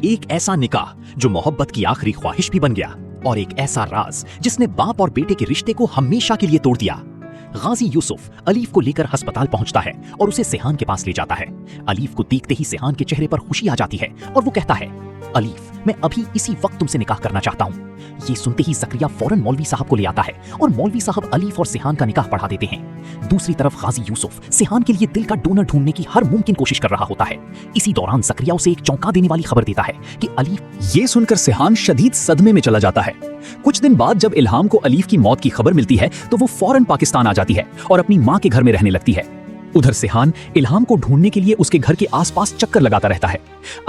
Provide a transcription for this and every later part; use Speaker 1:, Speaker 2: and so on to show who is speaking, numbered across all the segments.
Speaker 1: एक ऐसा निकाह जो मोहब्बत की आखिरी ख्वाहिश भी बन गया, और एक ऐसा राज जिसने बाप और बेटे के रिश्ते को हमेशा के लिए तोड़ दिया। गाजी यूसुफ अलीफ को लेकर अस्पताल पहुंचता है और उसे सेहान के पास ले जाता है। अलीफ को देखते ही सेहान के चेहरे पर खुशी आ जाती है और वो कहता है, अलीफ, मैं अभी इसी वक्त तुमसे निकाह करना चाहता हूँ। ये सुनते ही जकरिया फौरन मौलवी साहब को ले आता है और मौलवी साहब अलीफ और सेहान का निकाह पढ़ा देते हैं। दूसरी तरफ गाजी यूसुफ सेहान के लिए दिल का डोनर ढूंढने की हर मुमकिन कोशिश कर रहा होता है। इसी दौरान जकरिया उसे एक चौंका देने वाली खबर देता है कि अलीफ।
Speaker 2: ये सुनकर सेहान शदीद सदमे में चला जाता है। कुछ दिन बाद जब इल्हाम को अलीफ की मौत की खबर मिलती है तो वो फौरन पाकिस्तान आ जाती है और अपनी माँ के घर में रहने लगती है। उधर सेहान इल्हाम को ढूंढने के लिए उसके घर के आसपास चक्कर लगाता रहता है।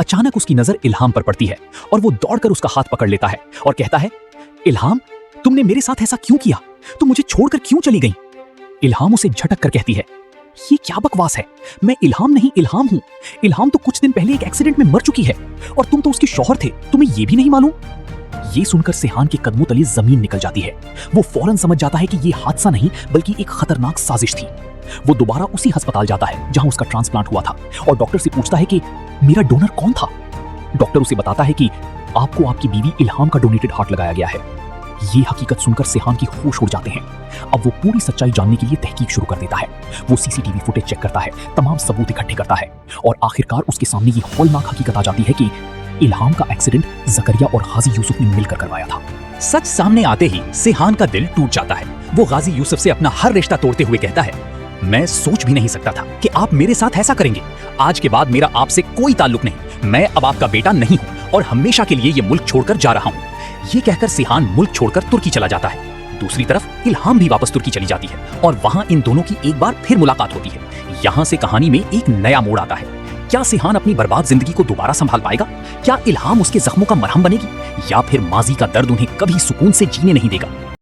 Speaker 2: अचानक उसकी नजर इल्हाम पर पड़ती है और वो दौड़कर उसका हाथ पकड़ लेता है और कहता है, इल्हाम, तुमने मेरे साथ ऐसा क्यों किया? तुम मुझे छोड़कर क्यों चली गई? इल्हाम उसे झटक कर कहती है, ये क्या बकवास है? मैं इल्हाम नहीं, इल्हाम हूं। इल्हाम तो कुछ दिन पहले एक एक्सीडेंट में मर चुकी है और तुम तो उसके शौहर थे, तुम्हें ये भी नहीं मालूम? ये सुनकर सेहान के कदमों तले जमीन निकल जाती है। वो फौरन समझ जाता है कि ये हादसा नहीं बल्कि एक खतरनाक साजिश थी। वो दोबारा उसी अस्पताल जाता है जहां उसका ट्रांसप्लांट हुआ था और डॉक्टर से पूछता है कि मेरा डोनर कौन था। डॉक्टर उसे बताता है कि आपको आपकी बीवी इल्हाम का डोनेटेड हार्ट लगाया गया है। ये हकीकत सुनकर सेहान की होश उड़ जाते हैं। अब वो पूरी सच्चाई जानने के लिए तहकीक शुरू कर देता है। वो सीसीटीवी फुटेज चेक करता है, तमाम सबूत इकट्ठे करता है और आखिरकार उसके सामने ये हौलनाक हकीकत आ जाती है कि इल्हाम का एक्सीडेंट जकरिया और गाजी यूसुफ ने मिलकर करवाया था।
Speaker 1: सच सामने आते ही सेहान का दिल टूट जाता है। वो गाजी यूसुफ से अपना हर रिश्ता तोड़ते हुए कहता है, मैं सोच भी नहीं सकता था कि आप मेरे साथ ऐसा करेंगे। आज के बाद मेरा आपसे कोई ताल्लुक नहीं। मैं अब आपका बेटा नहीं हूँ और हमेशा के लिए ये मुल्क छोड़कर जा रहा हूँ। ये कहकर सेहान मुल्क छोड़कर तुर्की चला जाता है। दूसरी तरफ इल्हाम भी वापस तुर्की चली जाती है और वहां इन दोनों की एक बार फिर मुलाकात होती है। यहाँ से कहानी में एक नया मोड़ आता है। क्या सेहान अपनी बर्बाद जिंदगी को दोबारा संभाल पाएगा? क्या इल्हाम उसके जख्मों का मरहम बनेगी? या फिर माजी का दर्द उन्हें कभी सुकून से जीने नहीं देगा?